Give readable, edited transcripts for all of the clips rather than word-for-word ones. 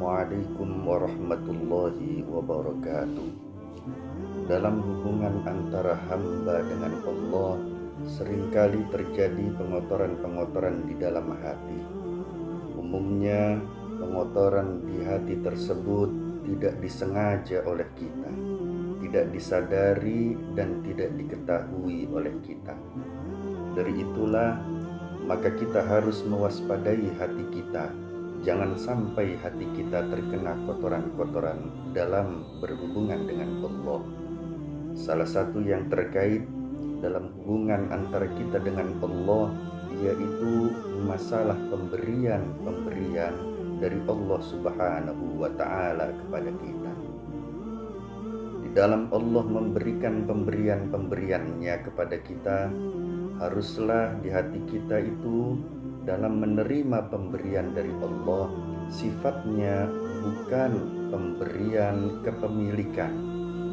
Assalamualaikum warahmatullahi wabarakatuh. Dalam hubungan antara hamba dengan Allah, seringkali terjadi pengotoran-pengotoran di dalam hati. Umumnya, pengotoran di hati tersebut tidak disengaja oleh kita, tidak disadari dan tidak diketahui oleh kita. Dari itulah, maka kita harus mewaspadai hati kita. Jangan sampai hati kita terkena kotoran-kotoran dalam berhubungan dengan Allah. Salah satu yang terkait dalam hubungan antara kita dengan Allah, yaitu masalah pemberian dari Allah Subhanahu wa Ta'ala kepada kita. Di dalam Allah memberikan pemberian-pemberiannya kepada kita, haruslah di hati kita itu dalam menerima pemberian dari Allah, sifatnya bukan pemberian kepemilikan,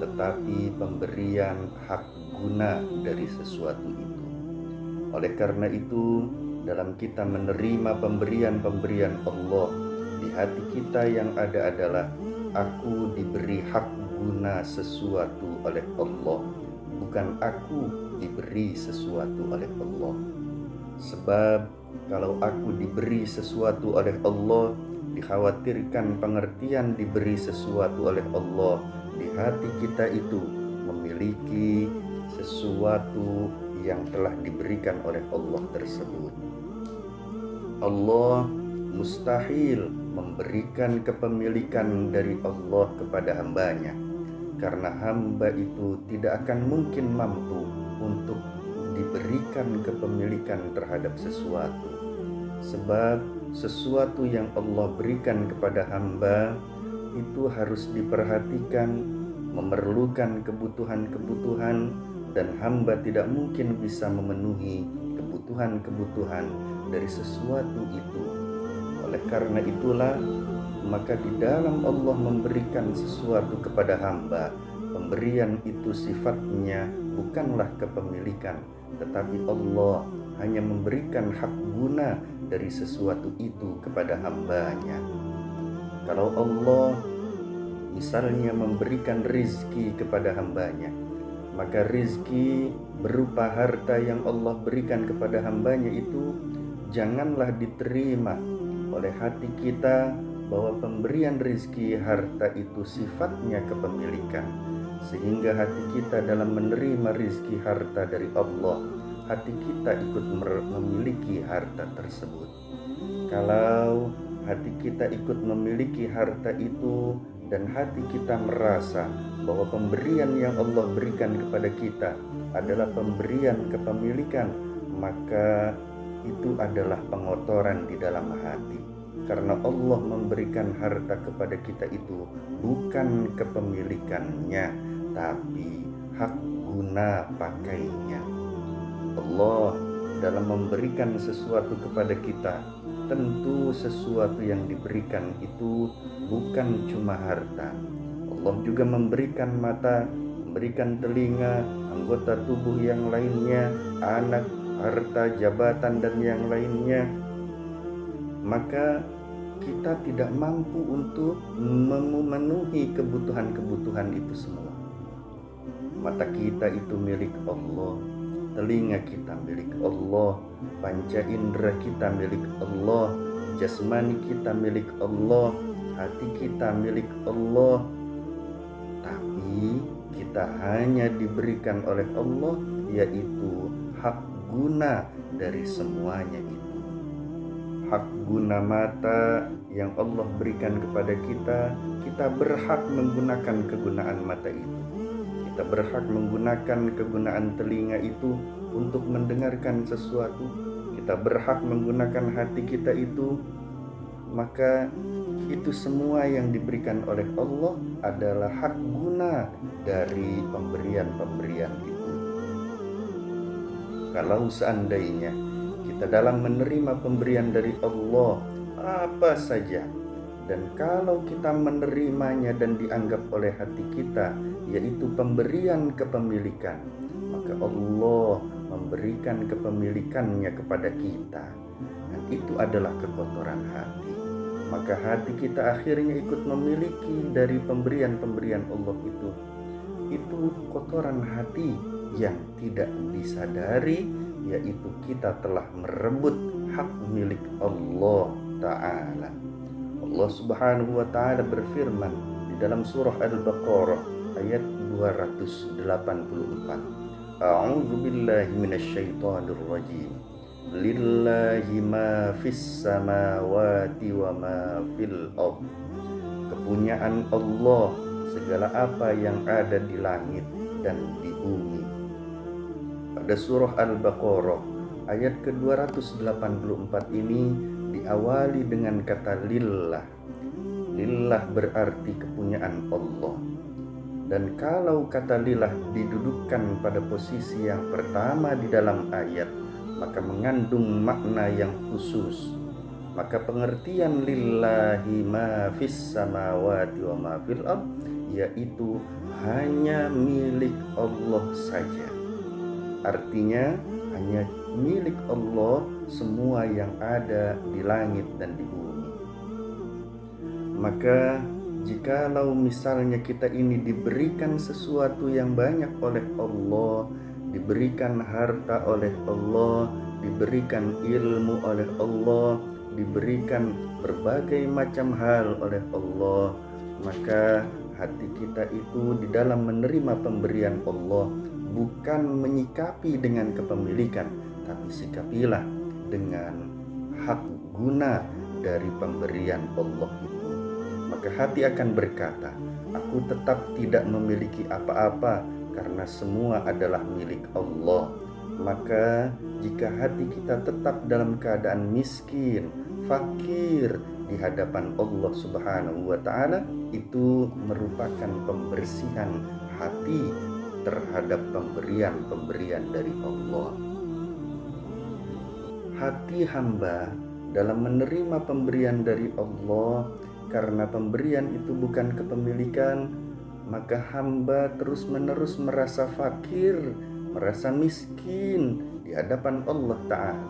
tetapi pemberian hak guna dari sesuatu itu. Oleh karena itu, dalam kita menerima pemberian-pemberian Allah, di hati kita yang ada adalah aku diberi hak guna sesuatu oleh Allah, bukan aku diberi sesuatu oleh Allah. Sebab kalau aku diberi sesuatu oleh Allah, dikhawatirkan pengertian diberi sesuatu oleh Allah, di hati kita itu memiliki sesuatu yang telah diberikan oleh Allah tersebut. Allah mustahil memberikan kepemilikan dari Allah kepada hambanya, karena hamba itu tidak akan mungkin mampu untuk diberikan kepemilikan terhadap sesuatu. Sebab sesuatu yang Allah berikan kepada hamba itu harus diperhatikan, memerlukan kebutuhan-kebutuhan, dan hamba tidak mungkin bisa memenuhi kebutuhan-kebutuhan dari sesuatu itu. Oleh karena itulah, maka di dalam Allah memberikan sesuatu kepada hamba, pemberian itu sifatnya bukanlah kepemilikan, tetapi Allah hanya memberikan hak guna dari sesuatu itu kepada hambanya. Kalau Allah misalnya memberikan rizki kepada hambanya, maka rizki berupa harta yang Allah berikan kepada hambanya itu janganlah diterima oleh hati kita bahwa pemberian rizki harta itu sifatnya kepemilikan, sehingga hati kita dalam menerima rizki harta dari Allah, hati kita ikut memiliki harta tersebut. Kalau hati kita ikut memiliki harta itu dan hati kita merasa bahwa pemberian yang Allah berikan kepada kita adalah pemberian kepemilikan, maka itu adalah pengotoran di dalam hati. Karena Allah memberikan harta kepada kita itu bukan kepemilikannya, tapi hak guna pakainya. Allah dalam memberikan sesuatu kepada kita, tentu sesuatu yang diberikan itu bukan cuma harta. Allah juga memberikan mata, memberikan telinga, anggota tubuh yang lainnya, anak, harta, jabatan, dan yang lainnya. Maka kita tidak mampu untuk memenuhi kebutuhan-kebutuhan itu semua. Mata kita itu milik Allah, telinga kita milik Allah, panca indera kita milik Allah, jasmani kita milik Allah, hati kita milik Allah. Tapi kita hanya diberikan oleh Allah, yaitu hak guna dari semuanya itu. Hak guna mata yang Allah berikan kepada kita, kita berhak menggunakan kegunaan mata itu. Kita berhak menggunakan kegunaan telinga itu untuk mendengarkan sesuatu. Kita berhak menggunakan hati kita itu. Maka itu semua yang diberikan oleh Allah adalah hak guna dari pemberian-pemberian itu. Kalau seandainya kita dalam menerima pemberian dari Allah apa saja, dan kalau kita menerimanya dan dianggap oleh hati kita yaitu pemberian kepemilikan, maka Allah memberikan kepemilikannya kepada kita, dan itu adalah kekotoran hati. maka hati kita akhirnya ikut memiliki dari pemberian-pemberian Allah itu. Itu kotoran hati yang tidak disadari, yaitu kita telah merebut hak milik Allah Ta'ala. Allah Subhanahu wa Ta'ala berfirman di dalam surah Al-Baqarah ayat 284. A'udzu billahi minasyaitonir rajim. Lillahi ma fis samawati wa ma fil ardh. Kepunyaan Allah segala apa yang ada di langit dan di bumi. Pada surah Al-Baqarah ayat ke-284 ini diawali dengan kata lillah. Lillah berarti kepunyaan Allah. Dan kalau kata lillah didudukkan pada posisi yang pertama di dalam ayat, maka mengandung makna yang khusus. Maka pengertian lillahi ma fis samawati wa ma fil ardh, yaitu hanya milik Allah saja. Artinya hanya milik Allah semua yang ada di langit dan di bumi. Maka jikalau misalnya kita ini diberikan sesuatu yang banyak oleh Allah, diberikan harta oleh Allah, diberikan ilmu oleh Allah, diberikan berbagai macam hal oleh Allah, maka hati kita itu di dalam menerima pemberian Allah bukan menyikapi dengan kepemilikan, tapi sikapilah dengan hak guna dari pemberian Allah itu. Maka hati akan berkata, aku tetap tidak memiliki apa-apa karena semua adalah milik Allah. Maka jika hati kita tetap dalam keadaan miskin, fakir di hadapan Allah Subhanahu wa Ta'ala, itu merupakan pembersihan hati terhadap pemberian-pemberian dari Allah. Hati hamba dalam menerima pemberian dari Allah, karena pemberian itu bukan kepemilikan, maka hamba terus-menerus merasa fakir, merasa miskin di hadapan Allah Ta'ala,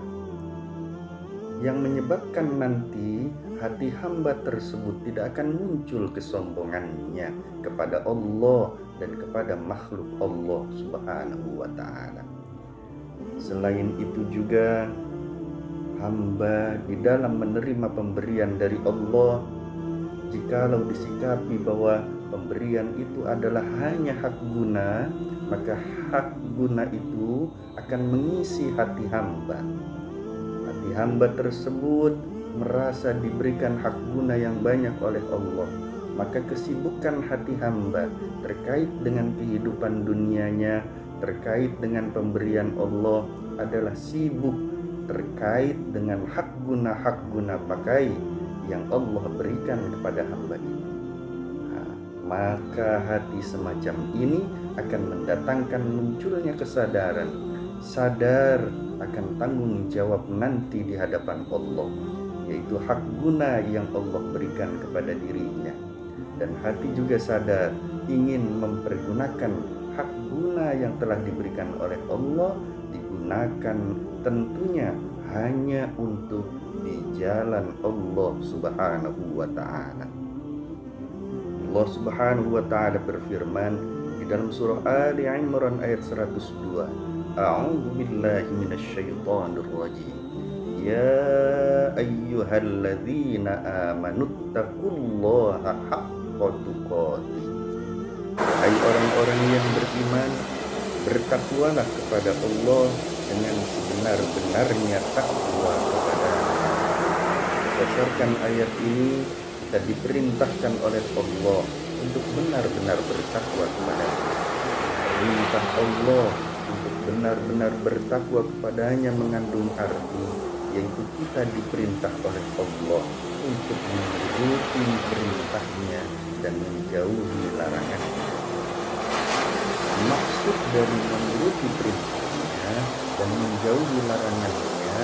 yang menyebabkan nanti hati hamba tersebut tidak akan muncul kesombongannya kepada Allah dan kepada makhluk Allah Subhanahu wa Ta'ala. Selain itu juga, hamba di dalam menerima pemberian dari Allah, jikalau disikapi bahwa pemberian itu adalah hanya hak guna, maka hak guna itu akan mengisi hati hamba. Hati hamba tersebut merasa diberikan hak guna yang banyak oleh Allah, maka kesibukan hati hamba terkait dengan kehidupan dunianya, terkait dengan pemberian Allah adalah sibuk terkait dengan hak guna pakai yang Allah berikan kepada hamba itu. Maka hati semacam ini akan mendatangkan munculnya kesadaran, sadar akan tanggung jawab nanti di hadapan Allah, yaitu hak guna yang Allah berikan kepada dirinya. Dan hati juga sadar ingin mempergunakan hak guna yang telah diberikan oleh Allah, digunakan tentunya hanya untuk di jalan Allah Subhanahu wa Ta'ala. Allah Subhanahu wa Ta'ala berfirman di dalam surah Ali Imran ayat 102, A'udzu billahi minasyaitonir rajim. Ya ayyuhalladzina amanu taqullaha haqqa tuqatih. Hai orang-orang yang beriman, bertakwalah kepada Allah dengan sebenar-benarnya takwa kepada-Nya. Berdasarkan ayat ini, kita diperintahkan oleh Allah untuk benar-benar bertakwa kepada-Nya. Perintah Allah untuk benar-benar bertakwa kepada-Nya mengandung arti, yaitu kita diperintah oleh Allah untuk menuruti perintahnya dan menjauhi larangannya. Maksud dari menuruti perintahnya dan menjauhi larangannya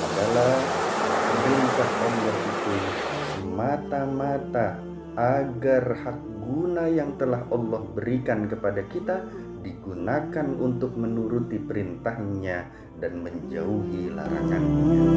adalah perintah Allah itu semata-mata agar hak guna yang telah Allah berikan kepada kita digunakan untuk menuruti perintahnya dan menjauhi larangannya.